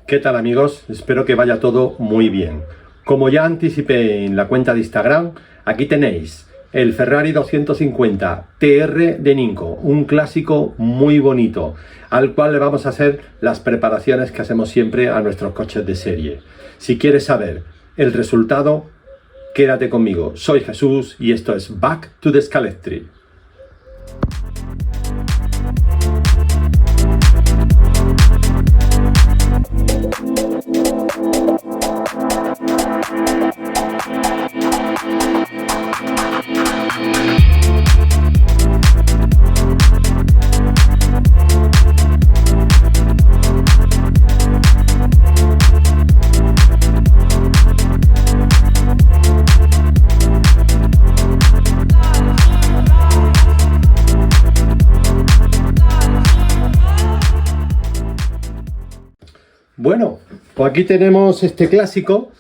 ¿Qué tal, amigos? Espero que vaya todo muy bien. Como ya anticipé en la cuenta de Instagram, aquí tenéis el Ferrari 250 TR de Ninco, un clásico muy bonito, al cual le vamos a hacer las preparaciones que hacemos siempre a nuestros coches de serie. Si quieres saber el resultado, quédate conmigo. Soy Jesús y esto es Back to the Scalextric. Bueno, pues aquí tenemos este clásico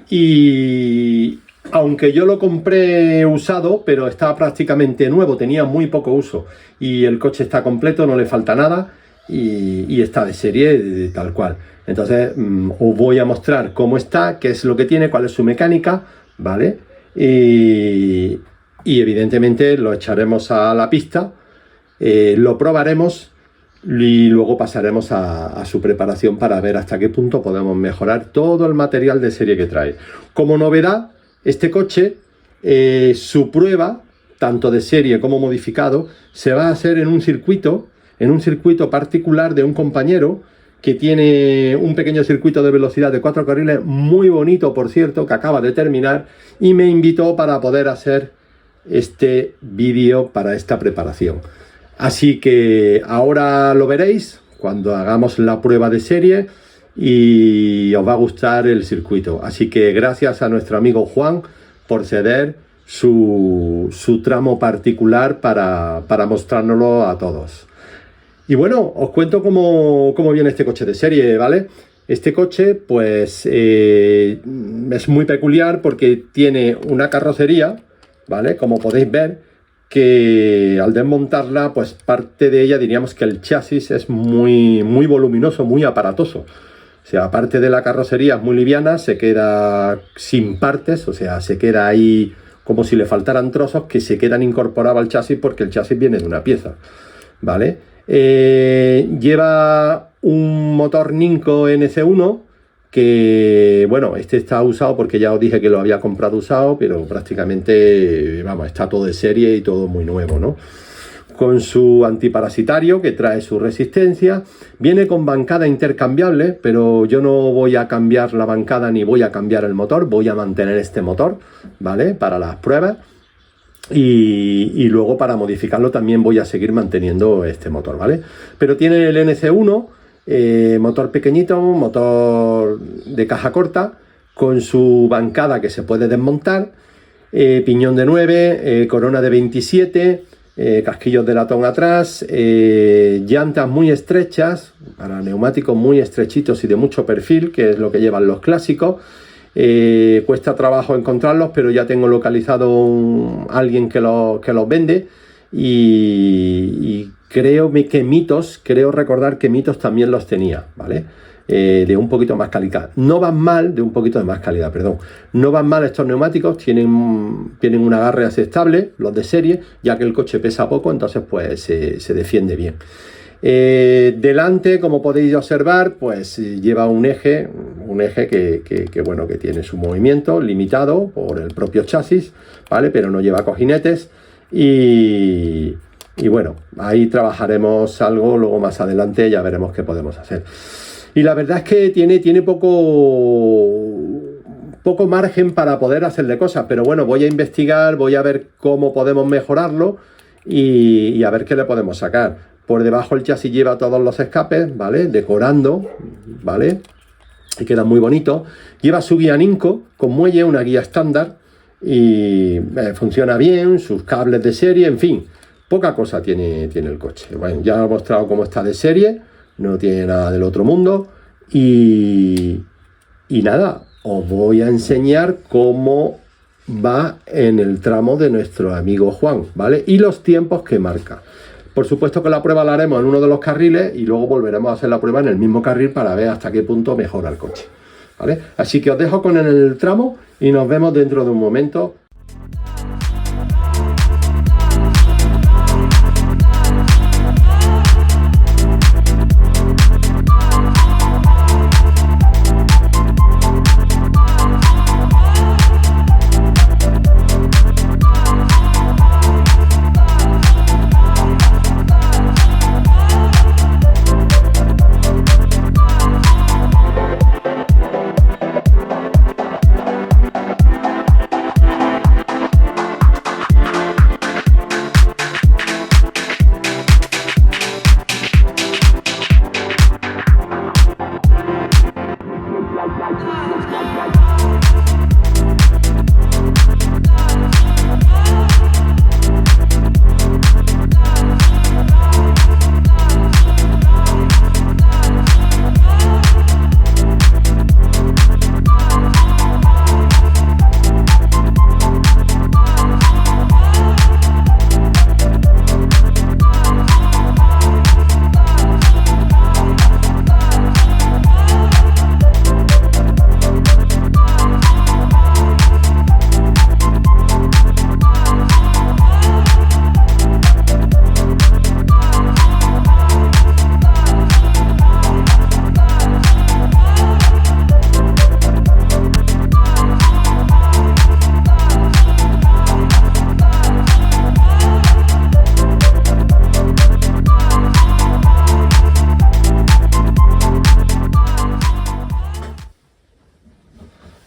y aunque yo lo compré usado, pero estaba prácticamente nuevo, tenía muy poco uso y el coche está completo, no le falta nada y está de serie tal cual. Entonces os voy a mostrar cómo está, qué es lo que tiene, cuál es su mecánica, ¿vale? Y evidentemente lo echaremos a la pista, lo probaremos y luego pasaremos a su preparación para ver hasta qué punto podemos mejorar todo el material de serie que trae. Como novedad, este coche, su prueba, tanto de serie como modificado, se va a hacer en un circuito particular de un compañero que tiene un pequeño circuito de velocidad de 4 carriles, muy bonito, por cierto, que acaba de terminar, y me invitó para poder hacer este vídeo para esta preparación. Así que ahora lo veréis cuando hagamos la prueba de serie y os va a gustar el circuito. Así que gracias a nuestro amigo Juan por ceder su tramo particular para mostrárnoslo a todos. Y bueno, os cuento cómo viene este coche de serie, ¿vale? Este coche pues es muy peculiar porque tiene una carrocería, ¿vale? Como podéis ver, que al desmontarla, pues parte de ella diríamos que el chasis es muy voluminoso, muy aparatoso. O sea, aparte de la carrocería es muy liviana, se queda sin partes, o sea, se queda ahí como si le faltaran trozos que se quedan incorporados al chasis porque el chasis viene de una pieza, ¿vale? Lleva un motor Ninco NC1 que, bueno, este está usado porque ya os dije que lo había comprado usado, pero prácticamente, vamos, está todo de serie y todo muy nuevo, ¿no? Con su antiparasitario que trae su resistencia, viene con bancada intercambiable, pero yo no voy a cambiar la bancada ni voy a cambiar el motor, voy a mantener este motor, ¿vale? Para las pruebas. Y luego para modificarlo también voy a seguir manteniendo este motor, ¿vale? Pero tiene el NC1, motor pequeñito, motor de caja corta, con su bancada que se puede desmontar, piñón de 9, corona de 27, casquillos de latón atrás, llantas muy estrechas, para neumáticos muy estrechitos y de mucho perfil, que es lo que llevan los clásicos. Cuesta trabajo encontrarlos, pero ya tengo localizado alguien que los vende y creo recordar que Mitos también los tenía, ¿vale? De un poquito más calidad. No van mal, de un poquito de más calidad, perdón. No van mal estos neumáticos, tienen un agarre aceptable, los de serie, ya que el coche pesa poco, entonces pues se defiende bien. Delante, como podéis observar, pues lleva un eje que bueno, que tiene su movimiento limitado por el propio chasis, ¿vale? Pero no lleva cojinetes y bueno, ahí trabajaremos algo, luego más adelante ya veremos qué podemos hacer. Y la verdad es que tiene poco margen para poder hacerle cosas, pero bueno, voy a investigar, voy a ver cómo podemos mejorarlo y a ver qué le podemos sacar. Por debajo el chasis lleva todos los escapes, ¿vale? Decorando, ¿vale? Y queda muy bonito. Lleva su guía Ninco con muelle, una guía estándar y funciona bien, sus cables de serie, en fin. Poca cosa tiene el coche. Bueno, ya os he mostrado cómo está de serie, no tiene nada del otro mundo y nada, os voy a enseñar cómo va en el tramo de nuestro amigo Juan, ¿vale? Y los tiempos que marca. Por supuesto que la prueba la haremos en uno de los carriles y luego volveremos a hacer la prueba en el mismo carril para ver hasta qué punto mejora el coche, ¿vale? Así que os dejo con el tramo y nos vemos dentro de un momento.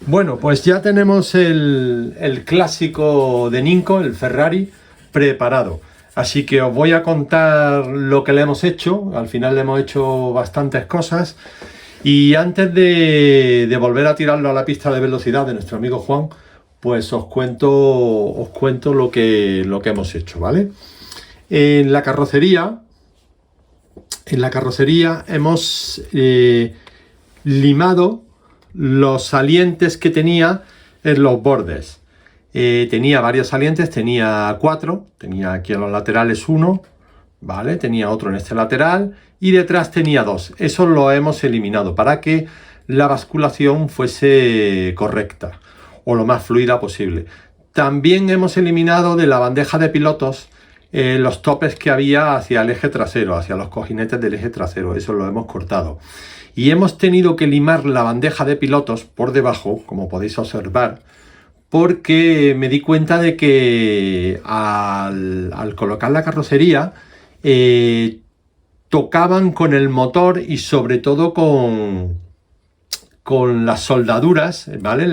Bueno, pues ya tenemos el clásico de Ninco, el Ferrari, preparado. Así que os voy a contar lo que le hemos hecho. Al final le hemos hecho bastantes cosas. Y antes de volver a tirarlo a la pista de velocidad de nuestro amigo Juan, pues os cuento lo que hemos hecho, ¿vale? En la carrocería hemos limado los salientes que tenía en los bordes. Tenía varios salientes, tenía 4, tenía aquí a los laterales 1, ¿vale? Tenía otro en este lateral y detrás tenía 2. Eso lo hemos eliminado para que la basculación fuese correcta o lo más fluida posible. También hemos eliminado de la bandeja de pilotos los topes que había hacia el eje trasero, hacia los cojinetes del eje trasero. Eso lo hemos cortado. Y hemos tenido que limar la bandeja de pilotos por debajo, como podéis observar, porque me di cuenta de que al colocar la carrocería tocaban con el motor y sobre todo con las soldaduras, ¿vale?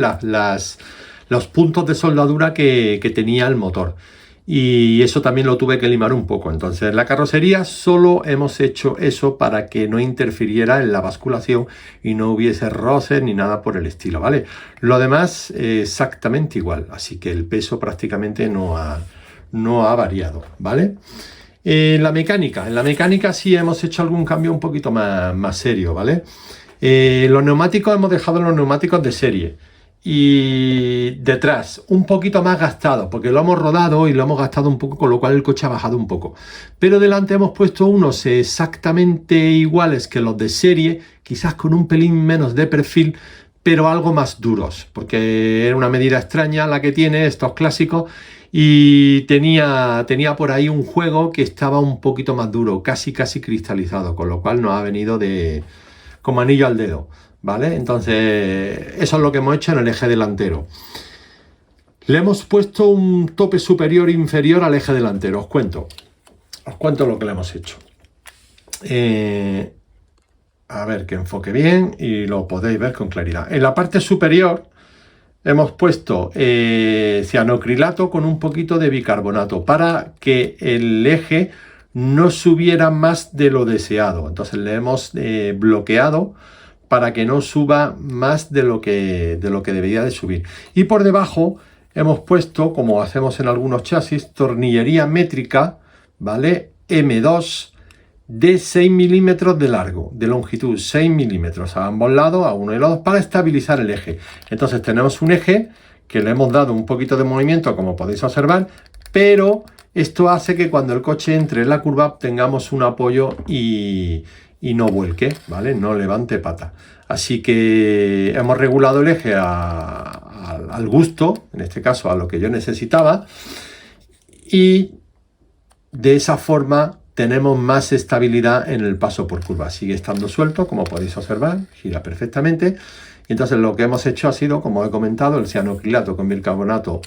Los puntos de soldadura que tenía el motor. Y eso también lo tuve que limar un poco. Entonces en la carrocería solo hemos hecho eso para que no interfiriera en la basculación y no hubiese roces ni nada por el estilo, ¿vale? Lo demás exactamente igual, así que el peso prácticamente no ha variado, ¿vale? En la mecánica sí hemos hecho algún cambio un poquito más serio, ¿vale? Los neumáticos hemos dejado los neumáticos de serie. Y detrás un poquito más gastado porque lo hemos rodado y lo hemos gastado un poco, con lo cual el coche ha bajado un poco, pero delante hemos puesto unos exactamente iguales que los de serie, quizás con un pelín menos de perfil, pero algo más duros, porque era una medida extraña la que tiene estos clásicos y tenía por ahí un juego que estaba un poquito más duro, casi cristalizado, con lo cual nos ha venido como anillo al dedo, ¿vale? Entonces eso es lo que hemos hecho en el eje delantero. Le hemos puesto un tope superior e inferior al eje delantero. Os cuento lo que le hemos hecho. A ver que enfoque bien y lo podéis ver con claridad. En la parte superior hemos puesto cianocrilato con un poquito de bicarbonato para que el eje no subiera más de lo deseado. Entonces le hemos bloqueado para que no suba más de lo que debería de subir. Y por debajo hemos puesto, como hacemos en algunos chasis, tornillería métrica, ¿vale? M2 de 6 milímetros de largo, de longitud 6 milímetros a ambos lados, a uno y a los dos, para estabilizar el eje. Entonces tenemos un eje que le hemos dado un poquito de movimiento, como podéis observar, pero esto hace que cuando el coche entre en la curva tengamos un apoyo y no vuelque, ¿vale? No levante pata. Así que hemos regulado el eje al gusto, en este caso a lo que yo necesitaba, y de esa forma tenemos más estabilidad en el paso por curva. Sigue estando suelto, como podéis observar, gira perfectamente. Y entonces lo que hemos hecho ha sido, como he comentado, el cianoacrilato con bicarbonato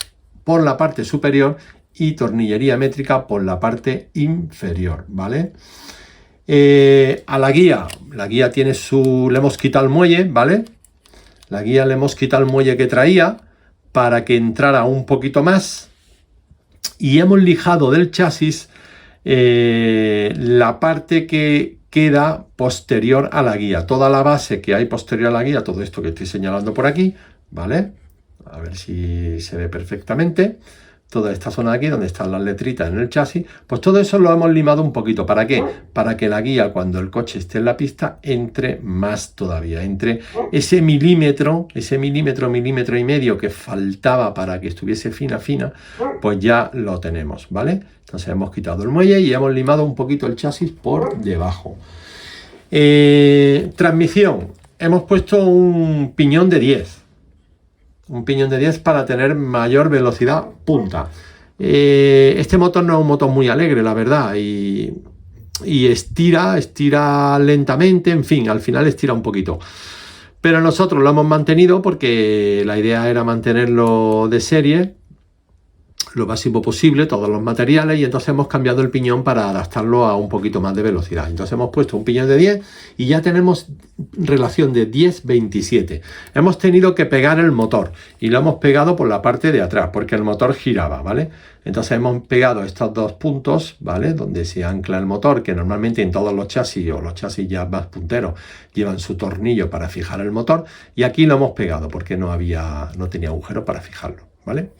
por la parte superior y tornillería métrica por la parte inferior, ¿vale? A la guía tiene le hemos quitado el muelle, ¿vale? La guía le hemos quitado el muelle que traía para que entrara un poquito más, y hemos lijado del chasis la parte que queda posterior a la guía, toda la base que hay posterior a la guía, todo esto que estoy señalando por aquí, ¿vale? A ver si se ve perfectamente. Toda esta zona de aquí, donde están las letritas en el chasis, pues todo eso lo hemos limado un poquito. ¿Para qué? Para que la guía, cuando el coche esté en la pista, entre más todavía, entre ese milímetro y medio que faltaba para que estuviese fina, pues ya lo tenemos, ¿vale? Entonces hemos quitado el muelle y hemos limado un poquito el chasis por debajo. Transmisión, hemos puesto un piñón de 10. Un piñón de 10 para tener mayor velocidad punta. Este motor no es un motor muy alegre, la verdad, y estira lentamente, en fin, al final estira un poquito. Pero nosotros lo hemos mantenido porque la idea era mantenerlo de serie, lo máximo posible, todos los materiales, y entonces hemos cambiado el piñón para adaptarlo a un poquito más de velocidad. Entonces hemos puesto un piñón de 10 y ya tenemos relación de 10-27. Hemos tenido que pegar el motor y lo hemos pegado por la parte de atrás porque el motor giraba, ¿vale? Entonces hemos pegado estos dos puntos, ¿vale? Donde se ancla el motor, que normalmente en todos los chasis o los chasis ya más punteros llevan su tornillo para fijar el motor, y aquí lo hemos pegado porque no tenía agujero para fijarlo, ¿vale?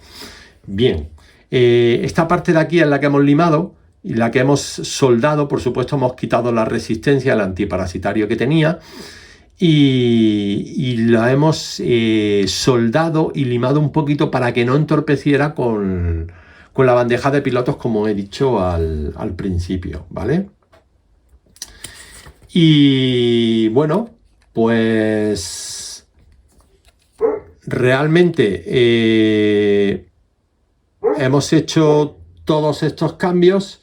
Bien. Esta parte de aquí es la que hemos limado y la que hemos soldado. Por supuesto, hemos quitado la resistencia, el antiparasitario que tenía, y la hemos soldado y limado un poquito para que no entorpeciera con la bandeja de pilotos, como he dicho al principio, ¿vale? Y bueno, pues realmente hemos hecho todos estos cambios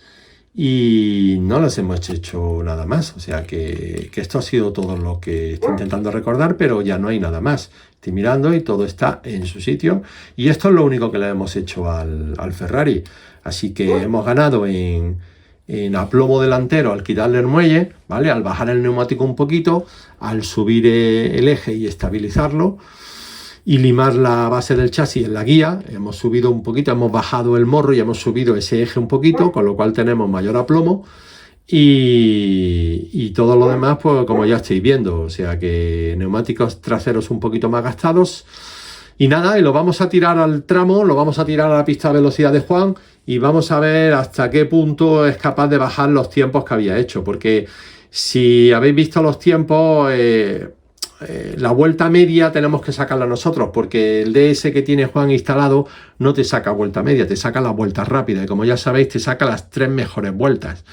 y no les hemos hecho nada más. O sea que esto ha sido todo lo que estoy intentando recordar, pero ya no hay nada más. Estoy mirando y todo está en su sitio. Y esto es lo único que le hemos hecho al Ferrari. Así que hemos ganado en aplomo delantero al quitarle el muelle, ¿vale? Al bajar el neumático un poquito, al subir el eje y estabilizarlo, y limar la base del chasis en la guía. Hemos subido un poquito, hemos bajado el morro y hemos subido ese eje un poquito, con lo cual tenemos mayor aplomo, y todo lo demás, pues como ya estáis viendo, o sea que neumáticos traseros un poquito más gastados. Y nada, y lo vamos a tirar al tramo, lo vamos a tirar a la pista de velocidad de Juan, y vamos a ver hasta qué punto es capaz de bajar los tiempos que había hecho, porque si habéis visto los tiempos, la vuelta media tenemos que sacarla nosotros, porque el DS que tiene Juan instalado no te saca vuelta media, te saca la vuelta rápida, y como ya sabéis, te saca las 3 mejores vueltas.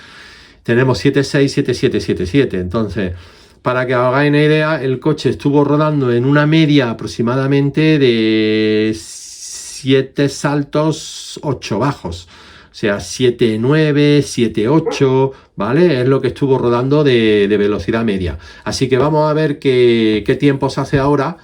Tenemos 7.6, 7.7, 7.7. Entonces, para que os hagáis una idea, el coche estuvo rodando en una media aproximadamente de 7 saltos, 8 bajos. O sea, 7.9, 7.8, ¿vale? Es lo que estuvo rodando de velocidad media. Así que vamos a ver qué tiempos hace ahora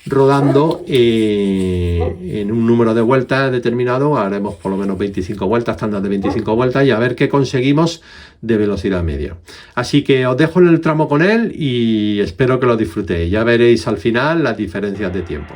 rodando en un número de vueltas determinado. Haremos por lo menos 25 vueltas, tandas de 25 vueltas, y a ver qué conseguimos de velocidad media. Así que os dejo en el tramo con él y espero que lo disfrutéis. Ya veréis al final las diferencias de tiempo.